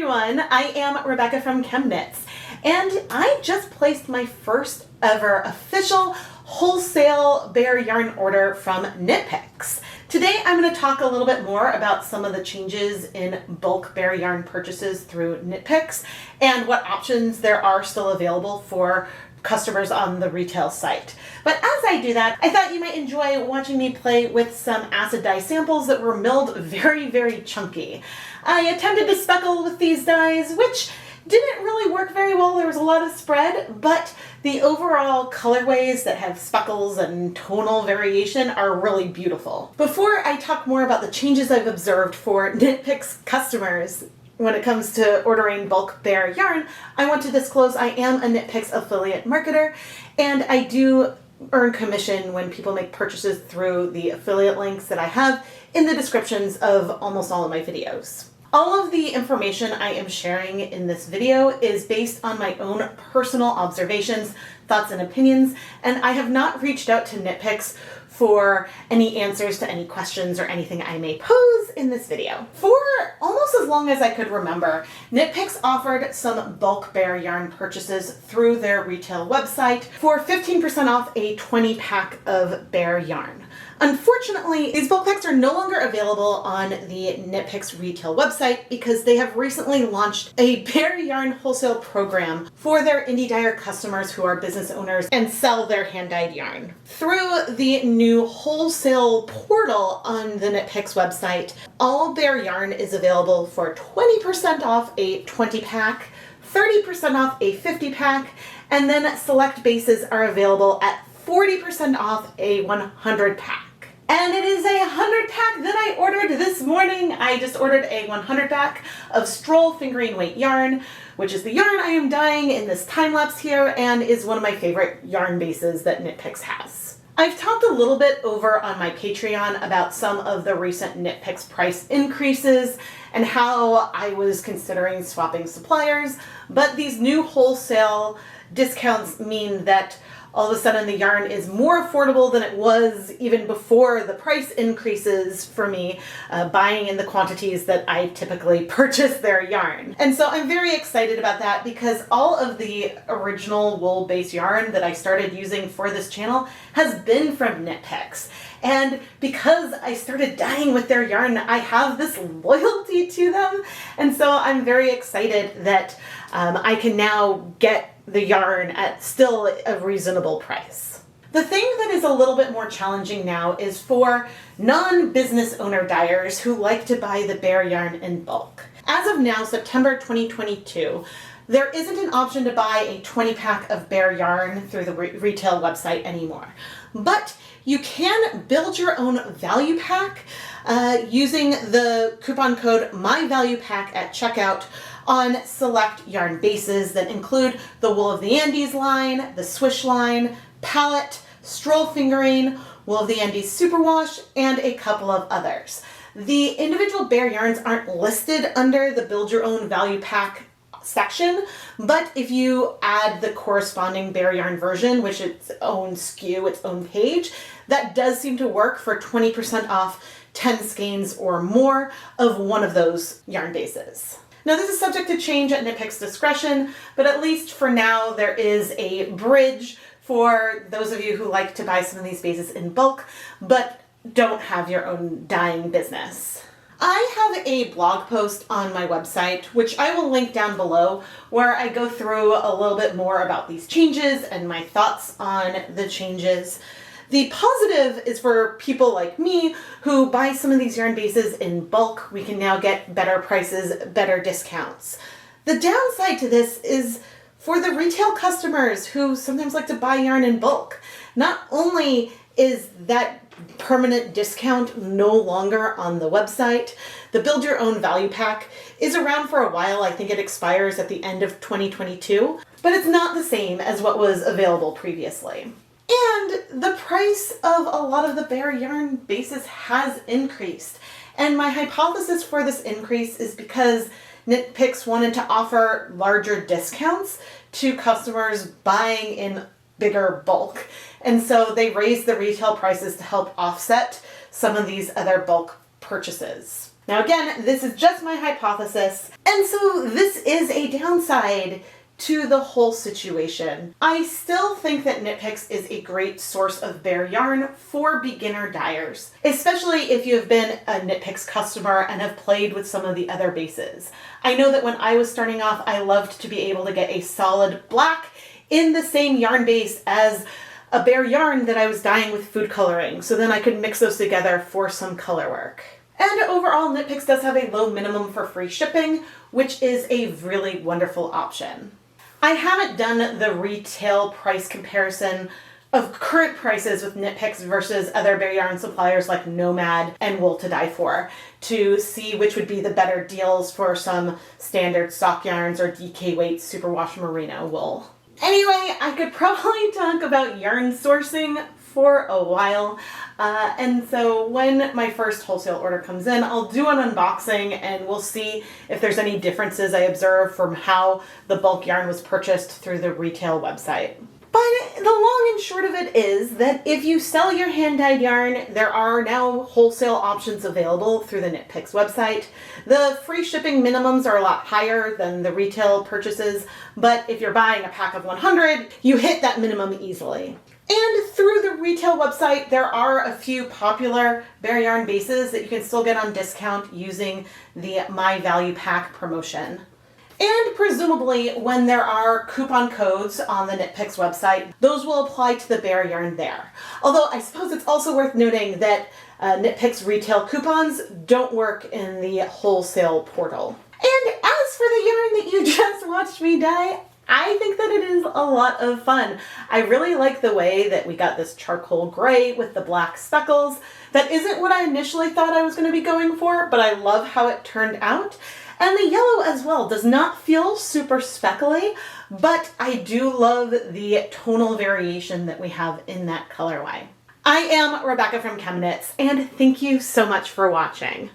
everyone, I am Rebecca from ChemKnits, and I just placed my first ever official wholesale bare yarn order from KnitPicks. Today I'm going to talk a little bit more about some of the changes in bulk bare yarn purchases through KnitPicks and what options there are still available for customers on the retail site. But as I do that, I thought you might enjoy watching me play with some acid dye samples that were milled very, very chunky. I attempted to speckle with these dyes, which didn't really work very well. There was a lot of spread, but the overall colorways that have speckles and tonal variation are really beautiful. Before I talk more about the changes I've observed for KnitPicks customers when it comes to ordering bulk bare yarn, I want to disclose I am a KnitPicks affiliate marketer, and I do earn commission when people make purchases through the affiliate links that I have in the descriptions of almost all of my videos. All of the information I am sharing in this video is based on my own personal observations, thoughts, and opinions, and I have not reached out to KnitPicks for any answers to any questions or anything I may pose in this video. For almost as long as I could remember, KnitPicks offered some bulk bare yarn purchases through their retail website for 15% off a 20-pack of bare yarn. Unfortunately, these bulk packs are no longer available on the KnitPicks retail website because they have recently launched a bare yarn wholesale program for their indie dyer customers who are business owners and sell their hand-dyed yarn. Through the new wholesale portal on the KnitPicks website, all bare yarn is available for 20% off a 20-pack, 30% off a 50-pack, and then select bases are available at 40% off a 100-pack. And it is a 100-pack that I ordered this morning. I just ordered a 100-pack of Stroll fingering weight yarn, which is the yarn I am dyeing in this time lapse here and is one of my favorite yarn bases that KnitPicks has. I've talked a little bit over on my Patreon about some of the recent KnitPicks price increases and how I was considering swapping suppliers, but these new wholesale discounts mean that all of a sudden the yarn is more affordable than it was even before the price increases for me buying in the quantities that I typically purchase their yarn. And so I'm very excited about that because all of the original wool-based yarn that I started using for this channel has been from KnitPicks. And because I started dyeing with their yarn, I have this loyalty to them. And so I'm very excited that I can now get the yarn at still a reasonable price. The thing that is a little bit more challenging now is for non-business owner dyers who like to buy the bare yarn in bulk. As of now, September 2022, there isn't an option to buy a 20-pack of bare yarn through the retail website anymore. But you can build your own value pack using the coupon code MyValuePack at checkout on select yarn bases that include the Wool of the Andes line, the Swish line, Palette, Stroll fingering, Wool of the Andes Superwash, and a couple of others. The individual bare yarns aren't listed under the Build Your Own Value Pack section, but if you add the corresponding bare yarn version, which is its own SKU, its own page, that does seem to work for 20% off 10 skeins or more of one of those yarn bases. Now this is subject to change at KnitPicks' discretion, but at least for now there is a bridge for those of you who like to buy some of these bases in bulk, but don't have your own dyeing business. I have a blog post on my website, which I will link down below, where I go through a little bit more about these changes and my thoughts on the changes. The positive is for people like me who buy some of these yarn bases in bulk. We can now get better prices, better discounts. The downside to this is for the retail customers who sometimes like to buy yarn in bulk. Not only is that permanent discount no longer on the website, the Build Your Own Value Pack is around for a while. I think it expires at the end of 2022, but it's not the same as what was available previously. And the price of a lot of the bare yarn bases has increased. And my hypothesis for this increase is because KnitPicks wanted to offer larger discounts to customers buying in bigger bulk. And so they raised the retail prices to help offset some of these other bulk purchases. Now again, this is just my hypothesis, and so this is a downside to the whole situation. I still think that KnitPicks is a great source of bare yarn for beginner dyers, especially if you have been a KnitPicks customer and have played with some of the other bases. I know that when I was starting off, I loved to be able to get a solid black in the same yarn base as a bare yarn that I was dyeing with food coloring, so then I could mix those together for some color work. And overall, KnitPicks does have a low minimum for free shipping, which is a really wonderful option. I haven't done the retail price comparison of current prices with KnitPicks versus other bare yarn suppliers like Nomad and Wool to Dye For to see which would be the better deals for some standard stock yarns or DK weight superwash merino wool. Anyway, I could probably talk about yarn sourcing for a while, and so when my first wholesale order comes in, I'll do an unboxing and we'll see if there's any differences I observe from how the bulk yarn was purchased through the retail website. But the long and short of it is that if you sell your hand-dyed yarn, there are now wholesale options available through the KnitPicks website. The free shipping minimums are a lot higher than the retail purchases, but if you're buying a pack of 100, you hit that minimum easily. And through the retail website, there are a few popular bare yarn bases that you can still get on discount using the My Value Pack promotion. And presumably, when there are coupon codes on the KnitPicks website, those will apply to the bare yarn there. Although I suppose it's also worth noting that KnitPicks retail coupons don't work in the wholesale portal. And as for the yarn that you just watched me dye, I think that it is a lot of fun. I really like the way that we got this charcoal gray with the black speckles. That isn't what I initially thought I was going to be going for, but I love how it turned out. And the yellow as well does not feel super speckly, but I do love the tonal variation that we have in that colorway. I am Rebecca from ChemKnits, and thank you so much for watching.